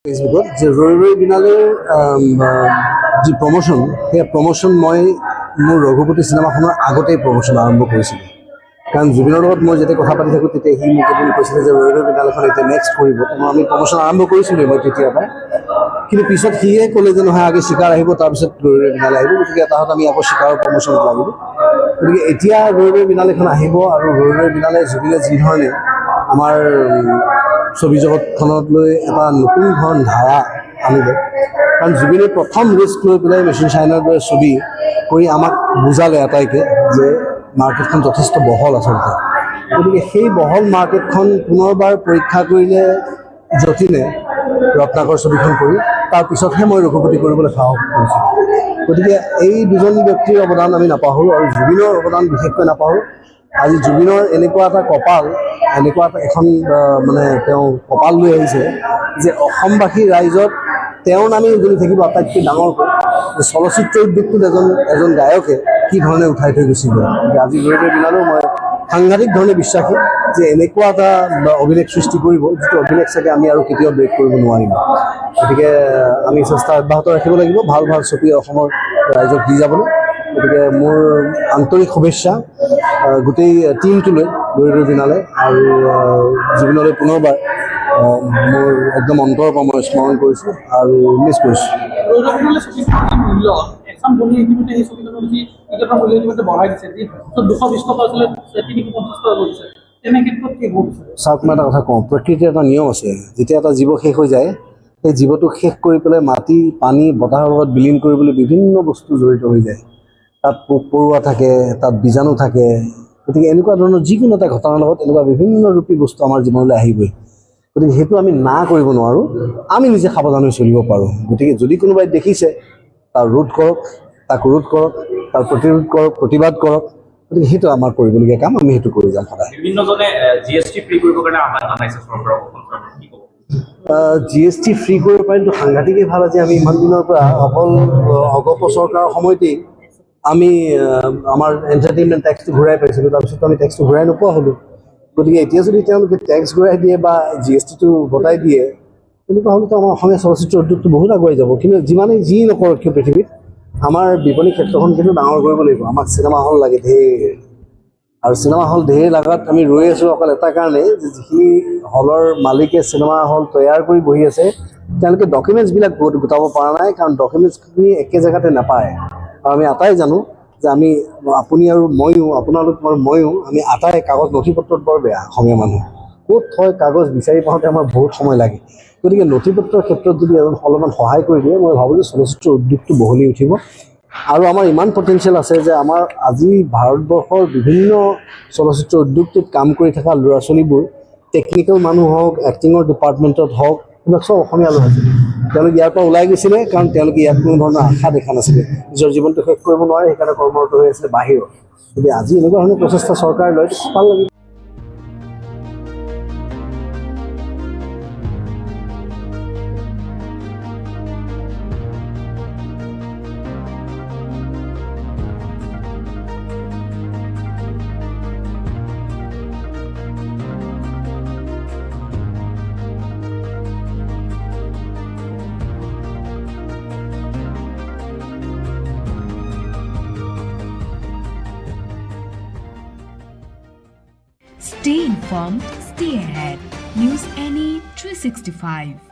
ফেচবুকত যে ৰৈ ৰৈ বিনালেৰ যি প্ৰমোশ্যন সেই প্ৰমোশ্যন মই মোৰ ৰঘুপতি চিনেমাখনৰ আগতেই প্ৰমোশ্যন আৰম্ভ কৰিছিলোঁ। কাৰণ জুবিনৰ লগত মই যেতিয়া কথা পাতি থাকোঁ তেতিয়া সি মোক এদিন কৈছিলে যে ৰৈ ৰৈ বিনালখন এতিয়া নেক্সট কৰিব। আমি প্ৰমোশ্যন আৰম্ভ কৰিছিলোঁ মই তেতিয়াৰ পৰাই। কিন্তু পিছত সিয়ে ক'লে যে নহয় আগে চিকাৰ আহিব তাৰপিছত ৰৈ ৰৈ বিনালে আহিব, গতিকে তাহাঁত আমি আকৌ চিকাৰৰ প্ৰমোশ্যনত লাগিব। গতিকে এতিয়া ৰৈ ৰৈ বিনালেখন আহিব আৰু ৰৈ ৰৈ বিনালে জুবিনে যিধৰণে আমাৰ ছবি জগতখনত লৈ এটা নতুন ধৰণ ধাৰা আনিব। কাৰণ জুবিনে প্ৰথম ৰিস্ক লৈ পেলাই মেচিন চাইনাৰ দৰে ছবি কৰি আমাক বুজালে আটাইকে যে মাৰ্কেটখন যথেষ্ট বহল আচলতে। গতিকে সেই বহল মাৰ্কেটখন পুনৰবাৰ পৰীক্ষা কৰিলে যতীনে ৰত্নাকৰ ছবিখন কৰি তাৰপিছতহে মই ৰঘুপতি কৰিবলৈ সাহস কৰিছিলোঁ। গতিকে এই দুজন ব্যক্তিৰ অৱদান আমি নাপাহৰোঁ আৰু জুবিনৰ অৱদান বিশেষকৈ নাপাহৰোঁ। আজি জুবিনৰ এনেকুৱা এটা কপাল, এনেকুৱা এখন মানে তেওঁ কপাল লৈ আহিছে যে অসমবাসী ৰাইজত তেওঁৰ নামেই উজলি থাকিব আটাইতকৈ ডাঙৰকৈ। চলচ্চিত্ৰ উদ্যোগটোত এজন গায়কে কি ধৰণে উঠাই থৈ গুচি গ'ল। আজি ৰৈ ৰৈ বিনালেও মই সাংঘাতিক ধৰণে বিশ্বাসী যে এনেকুৱা এটা অভিলেখ সৃষ্টি কৰিব যিটো অভিলেখ চাগে আমি আৰু কেতিয়াও ব্ৰেক কৰিব নোৱাৰিম। গতিকে আমি চেষ্টা অব্যাহত ৰাখিব লাগিব ভাল ভাল ছবি অসমৰ ৰাইজক দি যাবলৈ। গতিকে মোৰ আন্তৰিক শুভেচ্ছা গোটেই টিমটোলৈ ৰৈ ৰৈ বিনালে আৰু জুবিনলৈ পুনৰবাৰ মোৰ একদম অন্তৰৰ পৰা মই স্মৰণ কৰিছোঁ আৰু মিছ কৰিছোঁ। চাওক মই এটা কথা কওঁ, প্ৰকৃতিৰ এটা নিয়ম আছে। যেতিয়া এটা জীৱ শেষ হৈ যায় সেই জীৱটোক শেষ কৰি পেলাই মাটি পানী বতাহৰ লগত বিলীন কৰিবলৈ বিভিন্ন বস্তু জড়িত হৈ যায়। তাত পোক পৰুৱা থাকে, তাত বীজাণু থাকে। গতিকে এনেকুৱা ধৰণৰ যিকোনো এটা ঘটনাৰ লগত এনেকুৱা বিভিন্ন ৰূপী বস্তু আমাৰ জীৱনলৈ আহিবই। গতিকে সেইটো আমি না কৰিব নোৱাৰোঁ, আমি নিজে সাৱধান হৈ চলিব পাৰোঁ। গতিকে যদি কোনোবাই দেখিছে তাৰ ৰোধ কৰক, তাক ৰোধ কৰক, তাৰ প্ৰতিৰোধ কৰক, প্ৰতিবাদ কৰক। গতিকে সেইটো আমাৰ কৰিবলগীয়া কাম, আমি সেইটো কৰি যাম সদায়। বিভিন্নজনে GST ফ্ৰী কৰিবৰ কাৰণে আহ্বান জনাইছে চৰকাৰক। GST ফ্ৰী কৰিব পাৰিলেতো সাংঘাতিকেই ভাল। আজি আমি ইমান দিনৰ পৰা অকল অগপ চৰকাৰৰ সময়তেই আমি আমাৰ এণ্টাৰটেইনমেণ্ট টেক্সটো ঘূৰাই পাইছিলোঁ, তাৰপিছত আমি টেক্সটো ঘূৰাই নোপোৱা হ'লোঁ। গতিকে এতিয়া যদি তেওঁলোকে টেক্স ঘূৰাই দিয়ে বা GSTটো বটাই দিয়ে তেনেকুৱা হ'লেতো আমাৰ অসমীয়া চলচ্চিত্ৰ উদ্যোগটো বহুত আগুৱাই যাব। কিন্তু যিমানেই যি নকৰক কিয় পৃথিৱীত আমাৰ বিপণী ক্ষেত্ৰখন কিন্তু ডাঙৰ কৰিব লাগিব। আমাক চিনেমা হল লাগে ঢেৰ, আৰু চিনেমা হল ঢেৰ লগাত আমি ৰৈ আছোঁ অকল এটা কাৰণেই যে যিখিনি হলৰ মালিকে চিনেমা হল তৈয়াৰ কৰি বহি আছে তেওঁলোকে ডকুমেণ্টছবিলাক গোটাব পৰা নাই। কাৰণ ডকুমেণ্টছখিনি একে জেগাতে নাপায়। আৰু আমি আটাই জানো যে আমি আপুনি আৰু ময়ো, আপোনালোক আৰু ময়ো, আমি আটাই কাগজ নথি পত্ৰত বৰ বেয়া অসমীয়া মানুহ। ক'ত থয় কাগজ বিচাৰি পাওঁতে আমাৰ বহুত সময় লাগে। গতিকে নথি পত্ৰৰ ক্ষেত্ৰত যদি অলপমান সহায় কৰি দিয়ে মই ভাবোঁ যে চলচ্চিত্ৰ উদ্যোগটো বহলি উঠিব। আৰু আমাৰ ইমান পটেঞ্চিয়েল আছে যে আমাৰ আজি ভাৰতবৰ্ষৰ বিভিন্ন চলচ্চিত্ৰ উদ্যোগটোত কাম কৰি থকা ল'ৰা ছোৱালীবোৰ টেকনিকেল মানুহ হওক, এক্টিঙৰ ডিপাৰ্টমেণ্টত হওক, এইবিলাক চব অসমীয়া ল'ৰা ছোৱালী। তেওঁলোক ইয়াৰ পৰা ওলাই গৈছিলে কাৰণ তেওঁলোকে ইয়াত কোনো ধৰণৰ আশা দেখা নাছিলে। নিজৰ জীৱনটো শেষ কৰিব নোৱাৰে, সেইকাৰণে কৰ্মৰত হৈ আছিলে বাহিৰত। গতিকে আজি এনেকুৱা ধৰণৰ প্ৰচেষ্টা চৰকাৰে লয় ভাল লাগিব। Stay informed, stay ahead. News Any 365.